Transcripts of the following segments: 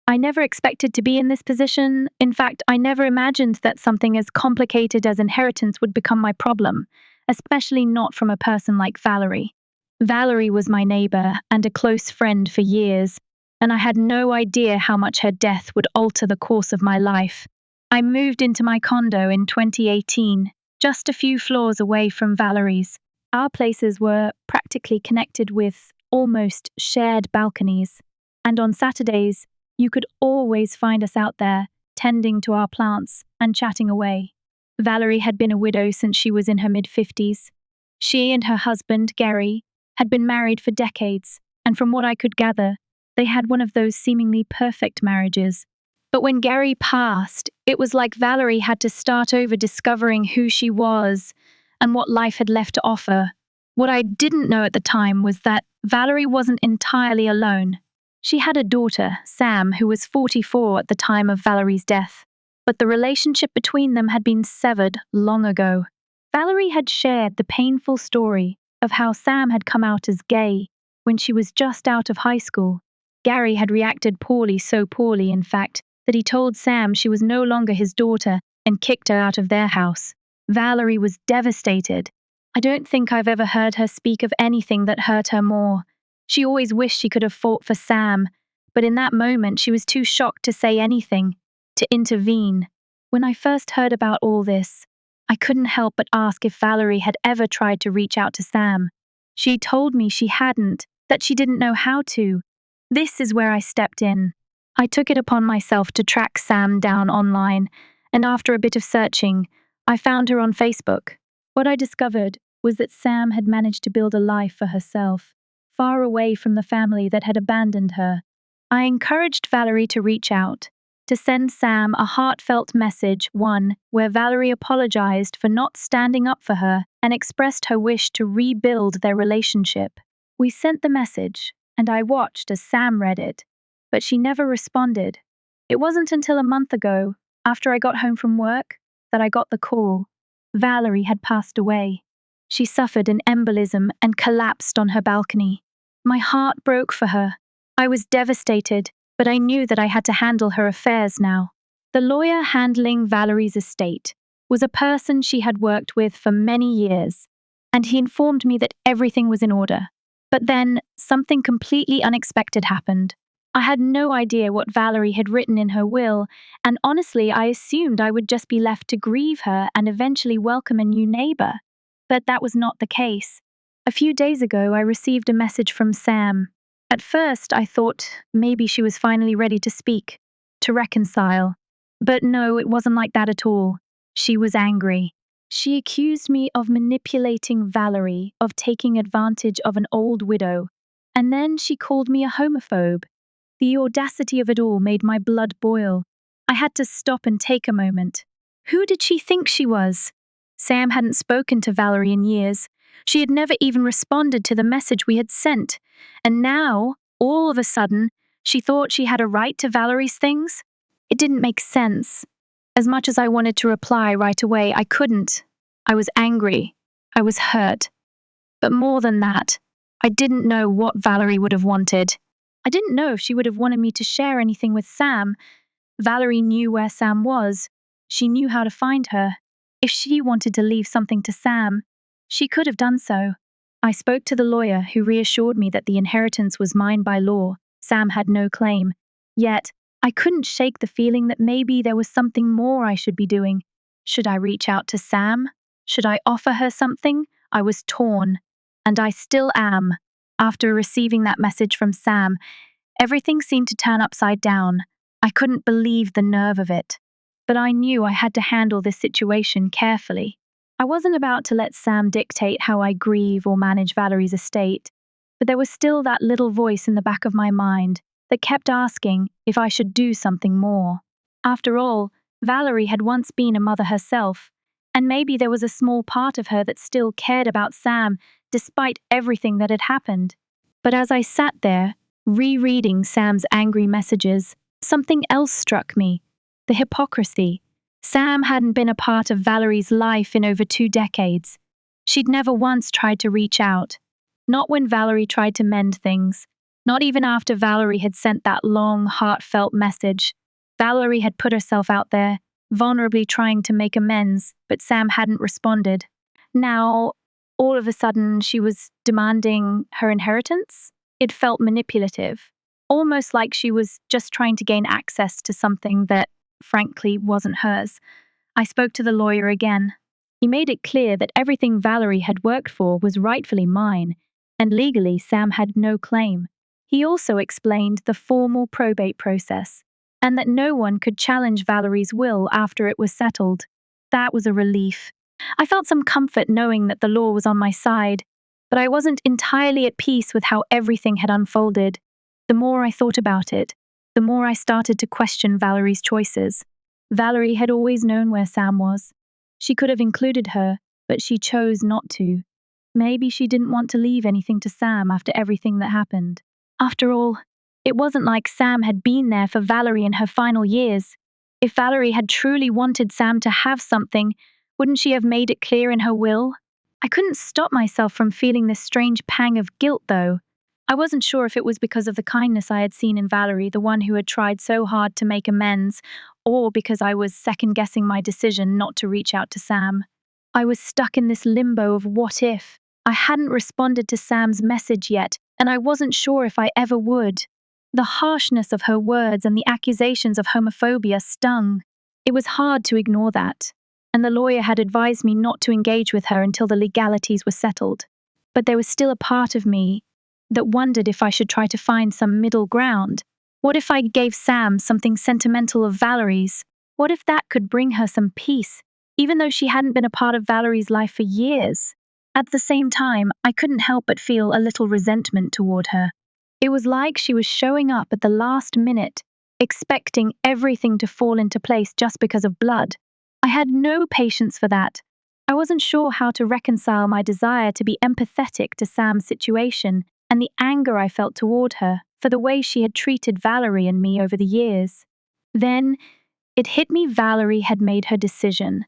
I never expected to be in this position. In fact, I never imagined that something as complicated as inheritance would become my problem, especially not from a person like Valerie. Valerie was my neighbor and a close friend for years, and I had no idea how much her death would alter the course of my life. I moved into my condo in 2018, just a few floors away from Valerie's. Our places were practically connected with almost shared balconies, and on Saturdays, you could always find us out there, tending to our plants and chatting away. Valerie had been a widow since she was in her mid-50s. She and her husband, Gary, had been married for decades, and from what I could gather, they had one of those seemingly perfect marriages. But when Gary passed, it was like Valerie had to start over discovering who she was and what life had left to offer. What I didn't know at the time was that Valerie wasn't entirely alone. She had a daughter, Sam, who was 44 at the time of Valerie's death, but the relationship between them had been severed long ago. Valerie had shared the painful story of how Sam had come out as gay when she was just out of high school. Gary had reacted poorly, so poorly, in fact, that he told Sam she was no longer his daughter and kicked her out of their house. Valerie was devastated. I don't think I've ever heard her speak of anything that hurt her more. She always wished she could have fought for Sam, but in that moment she was too shocked to say anything, to intervene. When I first heard about all this, I couldn't help but ask if Valerie had ever tried to reach out to Sam. She told me she hadn't, that she didn't know how to. This is where I stepped in. I took it upon myself to track Sam down online, and after a bit of searching, I found her on Facebook. What I discovered was that Sam had managed to build a life for herself, far away from the family that had abandoned her. I encouraged Valerie to reach out, to send Sam a heartfelt message, one where Valerie apologized for not standing up for her and expressed her wish to rebuild their relationship. We sent the message, and I watched as Sam read it, but she never responded. It wasn't until a month ago, after I got home from work, that I got the call. Valerie had passed away. She suffered an embolism and collapsed on her balcony. My heart broke for her. I was devastated, but I knew that I had to handle her affairs now. The lawyer handling Valerie's estate was a person she had worked with for many years, and he informed me that everything was in order. But then, something completely unexpected happened. I had no idea what Valerie had written in her will, and honestly, I assumed I would just be left to grieve her and eventually welcome a new neighbor. But that was not the case. A few days ago, I received a message from Sam. At first, I thought maybe she was finally ready to speak, to reconcile. But no, it wasn't like that at all. She was angry. She accused me of manipulating Valerie, of taking advantage of an old widow, and then she called me a homophobe. The audacity of it all made my blood boil. I had to stop and take a moment. Who did she think she was? Sam hadn't spoken to Valerie in years. She had never even responded to the message we had sent. And now, all of a sudden, she thought she had a right to Valerie's things? It didn't make sense. As much as I wanted to reply right away, I couldn't. I was angry. I was hurt. But more than that, I didn't know what Valerie would have wanted. I didn't know if she would have wanted me to share anything with Sam. Valerie knew where Sam was. She knew how to find her. If she wanted to leave something to Sam, she could have done so. I spoke to the lawyer, who reassured me that the inheritance was mine by law. Sam had no claim. Yet, I couldn't shake the feeling that maybe there was something more I should be doing. Should I reach out to Sam? Should I offer her something? I was torn. And I still am. After receiving that message from Sam, everything seemed to turn upside down. I couldn't believe the nerve of it. But I knew I had to handle this situation carefully. I wasn't about to let Sam dictate how I grieve or manage Valerie's estate, but there was still that little voice in the back of my mind that kept asking if I should do something more. After all, Valerie had once been a mother herself, and maybe there was a small part of her that still cared about Sam despite everything that had happened. But as I sat there, rereading Sam's angry messages, something else struck me: the hypocrisy. Sam hadn't been a part of Valerie's life in over 2 decades. She'd never once tried to reach out. Not when Valerie tried to mend things. Not even after Valerie had sent that long, heartfelt message. Valerie had put herself out there, vulnerably trying to make amends, but Sam hadn't responded. Now, all of a sudden, she was demanding her inheritance? It felt manipulative, almost like she was just trying to gain access to something that, frankly, wasn't hers. I spoke to the lawyer again. He made it clear that everything Valerie had worked for was rightfully mine, and legally Sam had no claim. He also explained the formal probate process, and that no one could challenge Valerie's will after it was settled. That was a relief. I felt some comfort knowing that the law was on my side, but I wasn't entirely at peace with how everything had unfolded. The more I thought about it, the more I started to question Valerie's choices. Valerie had always known where Sam was. She could have included her, but she chose not to. Maybe she didn't want to leave anything to Sam after everything that happened. After all, it wasn't like Sam had been there for Valerie in her final years. If Valerie had truly wanted Sam to have something, wouldn't she have made it clear in her will? I couldn't stop myself from feeling this strange pang of guilt, though. I wasn't sure if it was because of the kindness I had seen in Valerie, the one who had tried so hard to make amends, or because I was second-guessing my decision not to reach out to Sam. I was stuck in this limbo of what if. I hadn't responded to Sam's message yet, and I wasn't sure if I ever would. The harshness of her words and the accusations of homophobia stung. It was hard to ignore that, and the lawyer had advised me not to engage with her until the legalities were settled. But there was still a part of me that wondered if I should try to find some middle ground. What if I gave Sam something sentimental of Valerie's? What if that could bring her some peace, even though she hadn't been a part of Valerie's life for years? At the same time, I couldn't help but feel a little resentment toward her. It was like she was showing up at the last minute, expecting everything to fall into place just because of blood. I had no patience for that. I wasn't sure how to reconcile my desire to be empathetic to Sam's situation and the anger I felt toward her for the way she had treated Valerie and me over the years. Then, it hit me Valerie had made her decision.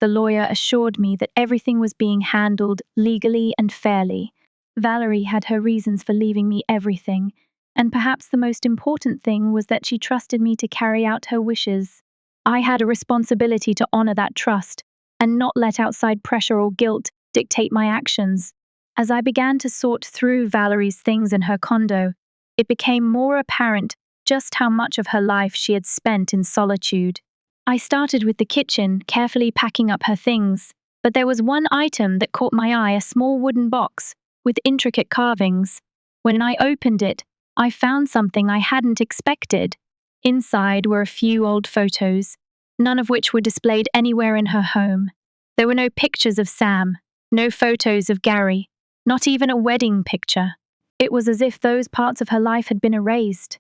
The lawyer assured me that everything was being handled legally and fairly. Valerie had her reasons for leaving me everything, and perhaps the most important thing was that she trusted me to carry out her wishes. I had a responsibility to honor that trust, and not let outside pressure or guilt dictate my actions. As I began to sort through Valerie's things in her condo, it became more apparent just how much of her life she had spent in solitude. I started with the kitchen, carefully packing up her things, but there was one item that caught my eye, a small wooden box with intricate carvings. When I opened it, I found something I hadn't expected. Inside were a few old photos, none of which were displayed anywhere in her home. There were no pictures of Sam, no photos of Gary, not even a wedding picture. It was as if those parts of her life had been erased.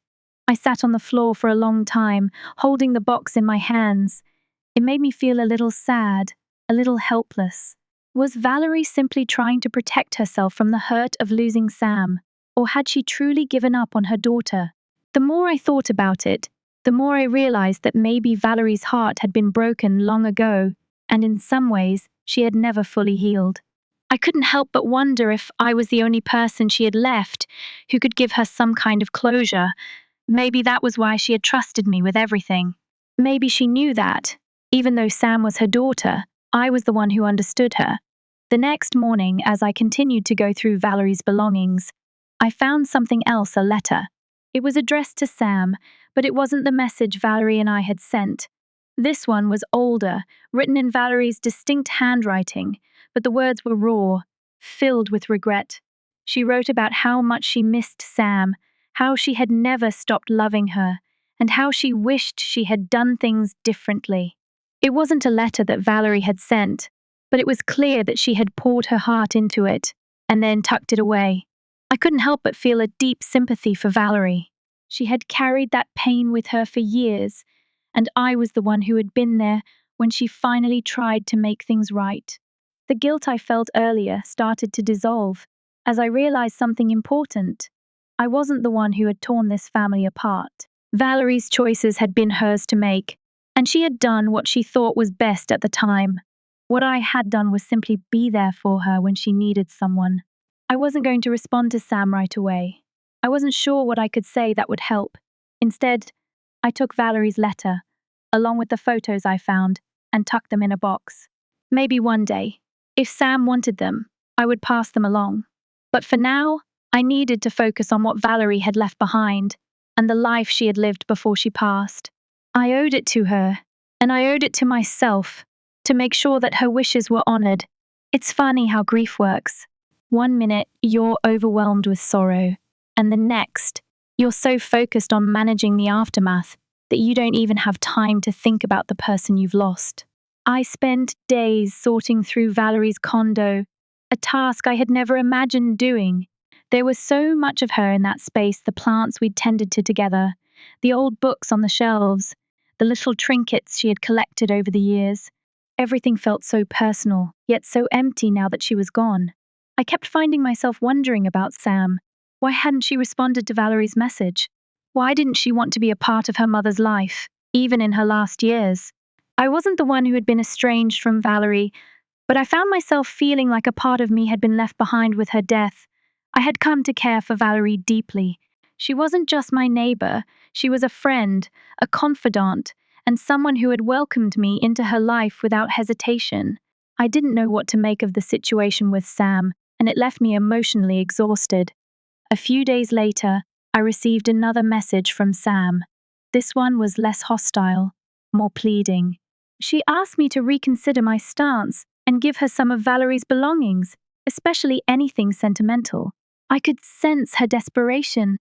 I sat on the floor for a long time, holding the box in my hands. It made me feel a little sad, a little helpless. Was Valerie simply trying to protect herself from the hurt of losing Sam, or had she truly given up on her daughter? The more I thought about it, the more I realized that maybe Valerie's heart had been broken long ago, and in some ways, she had never fully healed. I couldn't help but wonder if I was the only person she had left who could give her some kind of closure. Maybe that was why she had trusted me with everything. Maybe she knew that, even though Sam was her daughter, I was the one who understood her. The next morning, as I continued to go through Valerie's belongings, I found something else, a letter. It was addressed to Sam, but it wasn't the message Valerie and I had sent. This one was older, written in Valerie's distinct handwriting, but the words were raw, filled with regret. She wrote about how much she missed Sam, how she had never stopped loving her, and how she wished she had done things differently. It wasn't a letter that Valerie had sent, but it was clear that she had poured her heart into it, and then tucked it away. I couldn't help but feel a deep sympathy for Valerie. She had carried that pain with her for years, and I was the one who had been there when she finally tried to make things right. The guilt I felt earlier started to dissolve as I realized something important. I wasn't the one who had torn this family apart. Valerie's choices had been hers to make, and she had done what she thought was best at the time. What I had done was simply be there for her when she needed someone. I wasn't going to respond to Sam right away. I wasn't sure what I could say that would help. Instead, I took Valerie's letter, along with the photos I found, and tucked them in a box. Maybe one day, if Sam wanted them, I would pass them along. But for now, I needed to focus on what Valerie had left behind and the life she had lived before she passed. I owed it to her, and I owed it to myself, to make sure that her wishes were honored. It's funny how grief works. One minute, you're overwhelmed with sorrow, and the next, you're so focused on managing the aftermath that you don't even have time to think about the person you've lost. I spent days sorting through Valerie's condo, a task I had never imagined doing. There was so much of her in that space, the plants we'd tended to together, the old books on the shelves, the little trinkets she had collected over the years. Everything felt so personal, yet so empty now that she was gone. I kept finding myself wondering about Sam. Why hadn't she responded to Valerie's message? Why didn't she want to be a part of her mother's life, even in her last years? I wasn't the one who had been estranged from Valerie, but I found myself feeling like a part of me had been left behind with her death. I had come to care for Valerie deeply. She wasn't just my neighbor, she was a friend, a confidant, and someone who had welcomed me into her life without hesitation. I didn't know what to make of the situation with Sam, and it left me emotionally exhausted. A few days later, I received another message from Sam. This one was less hostile, more pleading. She asked me to reconsider my stance and give her some of Valerie's belongings, especially anything sentimental. I could sense her desperation,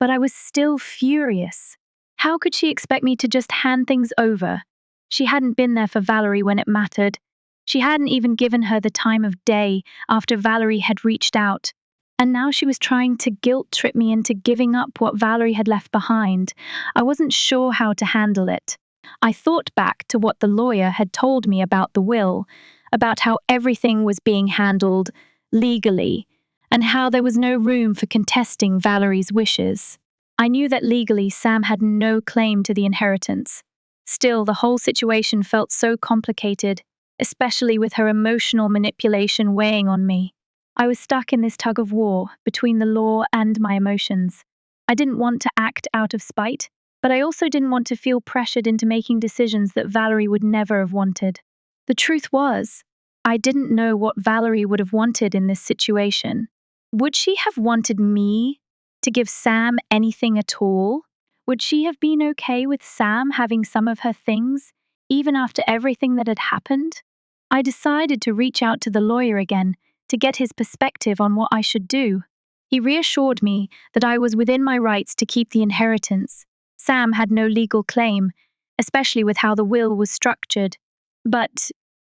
but I was still furious. How could she expect me to just hand things over? She hadn't been there for Valerie when it mattered. She hadn't even given her the time of day after Valerie had reached out. And now she was trying to guilt-trip me into giving up what Valerie had left behind. I wasn't sure how to handle it. I thought back to what the lawyer had told me about the will, about how everything was being handled legally, and how there was no room for contesting Valerie's wishes. I knew that legally Sam had no claim to the inheritance. Still, the whole situation felt so complicated, especially with her emotional manipulation weighing on me. I was stuck in this tug of war between the law and my emotions. I didn't want to act out of spite, but I also didn't want to feel pressured into making decisions that Valerie would never have wanted. The truth was, I didn't know what Valerie would have wanted in this situation. Would she have wanted me to give Sam anything at all? Would she have been okay with Sam having some of her things, even after everything that had happened? I decided to reach out to the lawyer again to get his perspective on what I should do. He reassured me that I was within my rights to keep the inheritance. Sam had no legal claim, especially with how the will was structured. But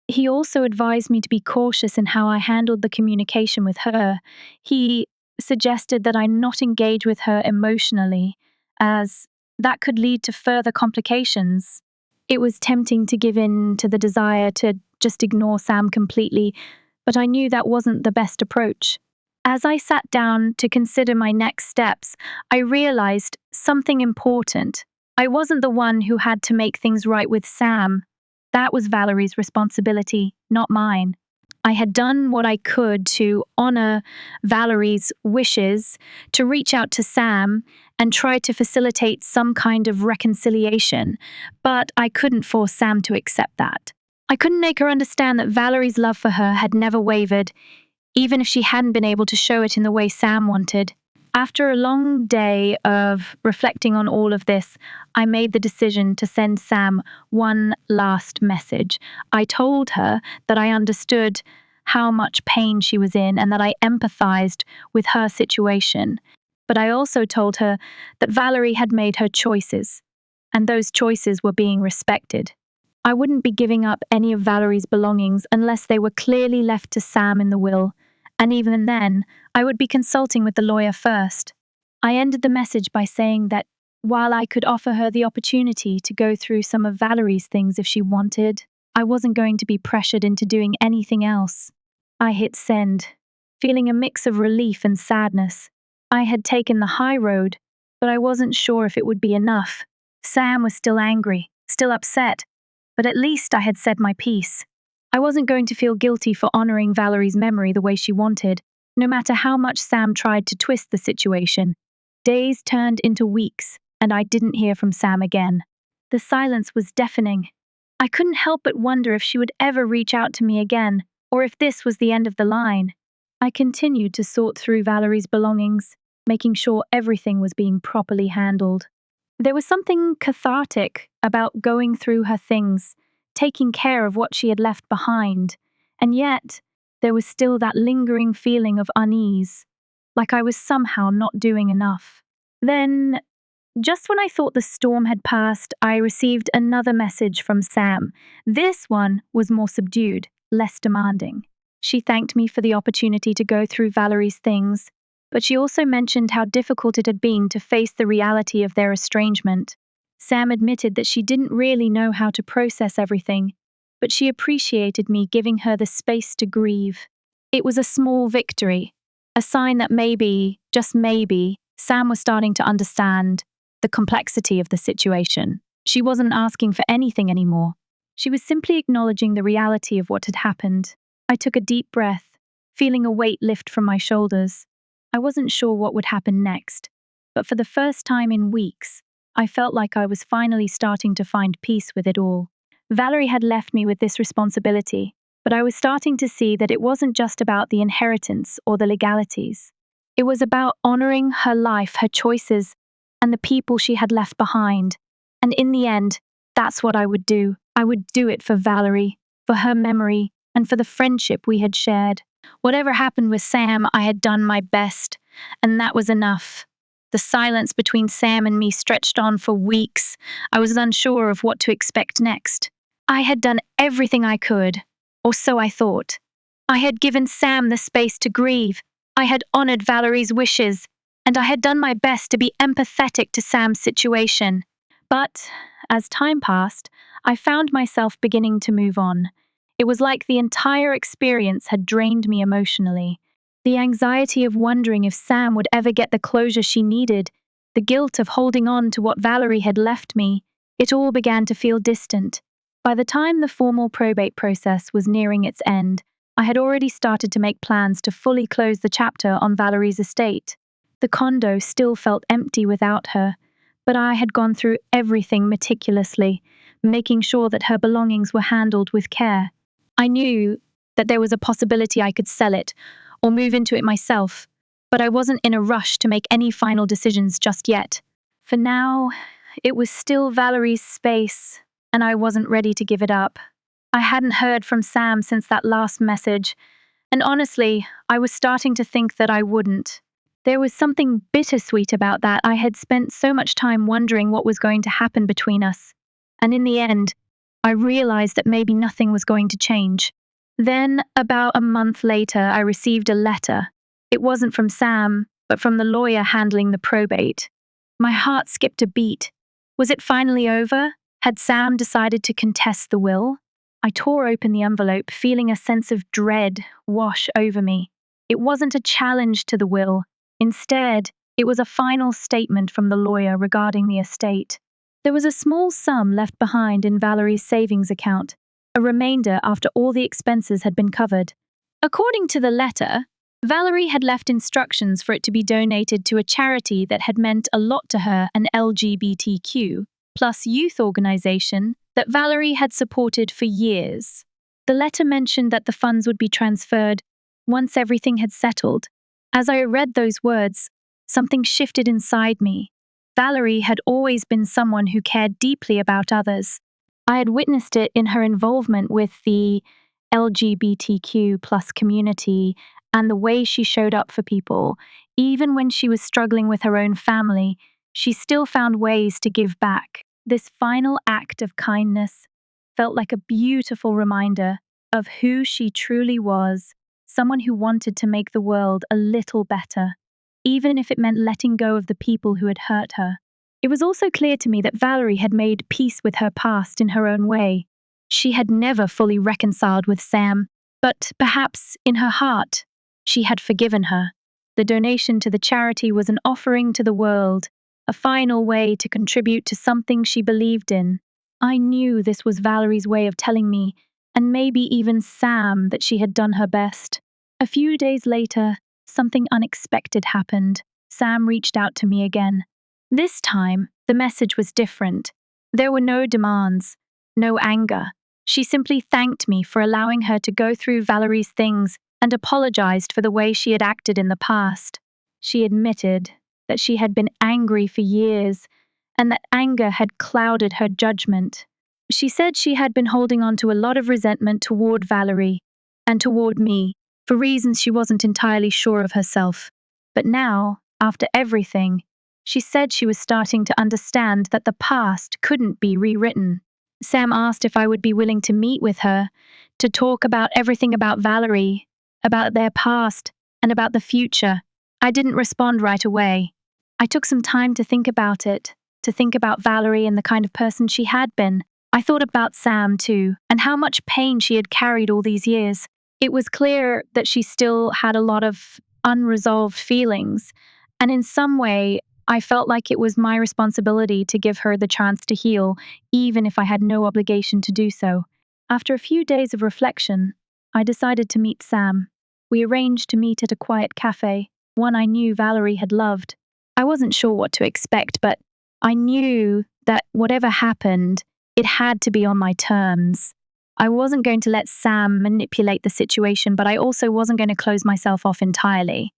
he also advised me to be cautious in how I handled the communication with her. He suggested that I not engage with her emotionally, as that could lead to further complications. It was tempting to give in to the desire to just ignore Sam completely, but I knew that wasn't the best approach. As I sat down to consider my next steps, I realized something important. I wasn't the one who had to make things right with Sam. That was Valerie's responsibility, not mine. I had done what I could to honor Valerie's wishes, to reach out to Sam and try to facilitate some kind of reconciliation, but I couldn't force Sam to accept that. I couldn't make her understand that Valerie's love for her had never wavered, even if she hadn't been able to show it in the way Sam wanted. After a long day of reflecting on all of this, I made the decision to send Sam one last message. I told her that I understood how much pain she was in and that I empathized with her situation. But I also told her that Valerie had made her choices, and those choices were being respected. I wouldn't be giving up any of Valerie's belongings unless they were clearly left to Sam in the will, and even then, I would be consulting with the lawyer first. I ended the message by saying that while I could offer her the opportunity to go through some of Valerie's things if she wanted, I wasn't going to be pressured into doing anything else. I hit send, feeling a mix of relief and sadness. I had taken the high road, but I wasn't sure if it would be enough. Sam was still angry, still upset, but at least I had said my piece. I wasn't going to feel guilty for honoring Valerie's memory the way she wanted, no matter how much Sam tried to twist the situation. Days turned into weeks, and I didn't hear from Sam again. The silence was deafening. I couldn't help but wonder if she would ever reach out to me again, or if this was the end of the line. I continued to sort through Valerie's belongings, making sure everything was being properly handled. There was something cathartic about going through her things, taking care of what she had left behind, and yet there was still that lingering feeling of unease, like I was somehow not doing enough. Then, just when I thought the storm had passed, I received another message from Sam. This one was more subdued, less demanding. She thanked me for the opportunity to go through Valerie's things, but she also mentioned how difficult it had been to face the reality of their estrangement. Sam admitted that she didn't really know how to process everything, but she appreciated me giving her the space to grieve. It was a small victory, a sign that maybe, just maybe, Sam was starting to understand the complexity of the situation. She wasn't asking for anything anymore. She was simply acknowledging the reality of what had happened. I took a deep breath, feeling a weight lift from my shoulders. I wasn't sure what would happen next, but for the first time in weeks, I felt like I was finally starting to find peace with it all. Valerie had left me with this responsibility, but I was starting to see that it wasn't just about the inheritance or the legalities. It was about honoring her life, her choices, and the people she had left behind. And in the end, that's what I would do. I would do it for Valerie, for her memory, and for the friendship we had shared. Whatever happened with Sam, I had done my best, and that was enough. The silence between Sam and me stretched on for weeks. I was unsure of what to expect next. I had done everything I could, or so I thought. I had given Sam the space to grieve. I had honored Valerie's wishes, and I had done my best to be empathetic to Sam's situation. But, as time passed, I found myself beginning to move on. It was like the entire experience had drained me emotionally. The anxiety of wondering if Sam would ever get the closure she needed, the guilt of holding on to what Valerie had left me, it all began to feel distant. By the time the formal probate process was nearing its end, I had already started to make plans to fully close the chapter on Valerie's estate. The condo still felt empty without her, but I had gone through everything meticulously, making sure that her belongings were handled with care. I knew that there was a possibility I could sell it or move into it myself, but I wasn't in a rush to make any final decisions just yet. For now, it was still Valerie's space, and I wasn't ready to give it up. I hadn't heard from Sam since that last message, and honestly, I was starting to think that I wouldn't. There was something bittersweet about that. I had spent so much time wondering what was going to happen between us, and in the end, I realized that maybe nothing was going to change. Then, about a month later, I received a letter. It wasn't from Sam, but from the lawyer handling the probate. My heart skipped a beat. Was it finally over? Had Sam decided to contest the will? I tore open the envelope, feeling a sense of dread wash over me. It wasn't a challenge to the will. Instead, it was a final statement from the lawyer regarding the estate. There was a small sum left behind in Valerie's savings account, a remainder after all the expenses had been covered. According to the letter, Valerie had left instructions for it to be donated to a charity that had meant a lot to her, an LGBTQ plus youth organization that Valerie had supported for years. The letter mentioned that the funds would be transferred once everything had settled. As I read those words, something shifted inside me. Valerie had always been someone who cared deeply about others. I had witnessed it in her involvement with the LGBTQ plus community and the way she showed up for people. Even when she was struggling with her own family, she still found ways to give back. This final act of kindness felt like a beautiful reminder of who she truly was, someone who wanted to make the world a little better, even if it meant letting go of the people who had hurt her. It was also clear to me that Valerie had made peace with her past in her own way. She had never fully reconciled with Sam, but perhaps in her heart, she had forgiven her. The donation to the charity was an offering to the world, a final way to contribute to something she believed in. I knew this was Valerie's way of telling me, and maybe even Sam, that she had done her best. A few days later, something unexpected happened. Sam reached out to me again. This time, the message was different. There were no demands, no anger. She simply thanked me for allowing her to go through Valerie's things and apologized for the way she had acted in the past. She admitted that she had been angry for years and that anger had clouded her judgment. She said she had been holding on to a lot of resentment toward Valerie and toward me for reasons she wasn't entirely sure of herself. But now, after everything, she said she was starting to understand that the past couldn't be rewritten. Sam asked if I would be willing to meet with her, to talk about everything about Valerie, about their past, and about the future. I didn't respond right away. I took some time to think about it, to think about Valerie and the kind of person she had been. I thought about Sam too, and how much pain she had carried all these years. It was clear that she still had a lot of unresolved feelings, and in some way, I felt like it was my responsibility to give her the chance to heal, even if I had no obligation to do so. After a few days of reflection, I decided to meet Sam. We arranged to meet at a quiet cafe, one I knew Valerie had loved. I wasn't sure what to expect, but I knew that whatever happened, it had to be on my terms. I wasn't going to let Sam manipulate the situation, but I also wasn't going to close myself off entirely.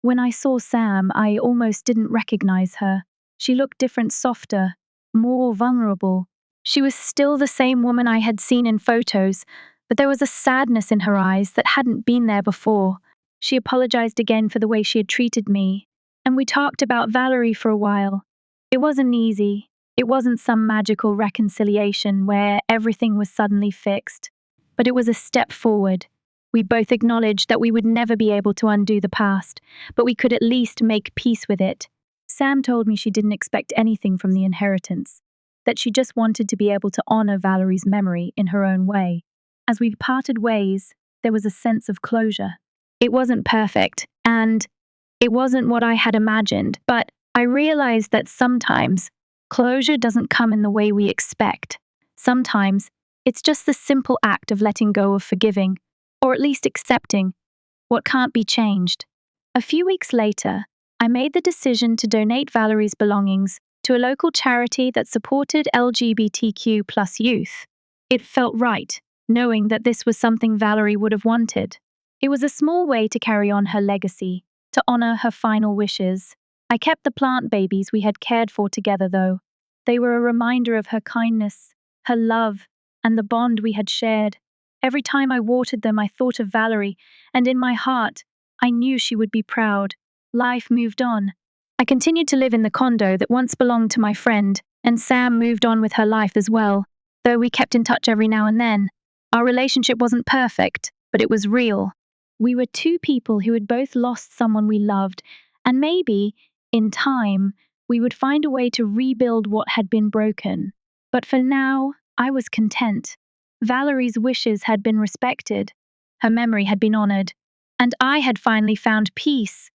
When I saw Sam, I almost didn't recognize her. She looked different, softer, more vulnerable. She was still the same woman I had seen in photos, but there was a sadness in her eyes that hadn't been there before. She apologized again for the way she had treated me, and we talked about Valerie for a while. It wasn't easy. It wasn't some magical reconciliation where everything was suddenly fixed, but it was a step forward. We both acknowledged that we would never be able to undo the past, but we could at least make peace with it. Sam told me she didn't expect anything from the inheritance, that she just wanted to be able to honor Valerie's memory in her own way. As we parted ways, there was a sense of closure. It wasn't perfect, and it wasn't what I had imagined, but I realized that sometimes closure doesn't come in the way we expect. Sometimes it's just the simple act of letting go of forgiving, or at least accepting, what can't be changed. A few weeks later, I made the decision to donate Valerie's belongings to a local charity that supported LGBTQ+ youth. It felt right, knowing that this was something Valerie would have wanted. It was a small way to carry on her legacy, to honor her final wishes. I kept the plant babies we had cared for together, though. They were a reminder of her kindness, her love, and the bond we had shared. Every time I watered them, I thought of Valerie, and in my heart, I knew she would be proud. Life moved on. I continued to live in the condo that once belonged to my friend, and Sam moved on with her life as well, though we kept in touch every now and then. Our relationship wasn't perfect, but it was real. We were two people who had both lost someone we loved, and maybe, in time, we would find a way to rebuild what had been broken. But for now, I was content. Valerie's wishes had been respected, her memory had been honored, and I had finally found peace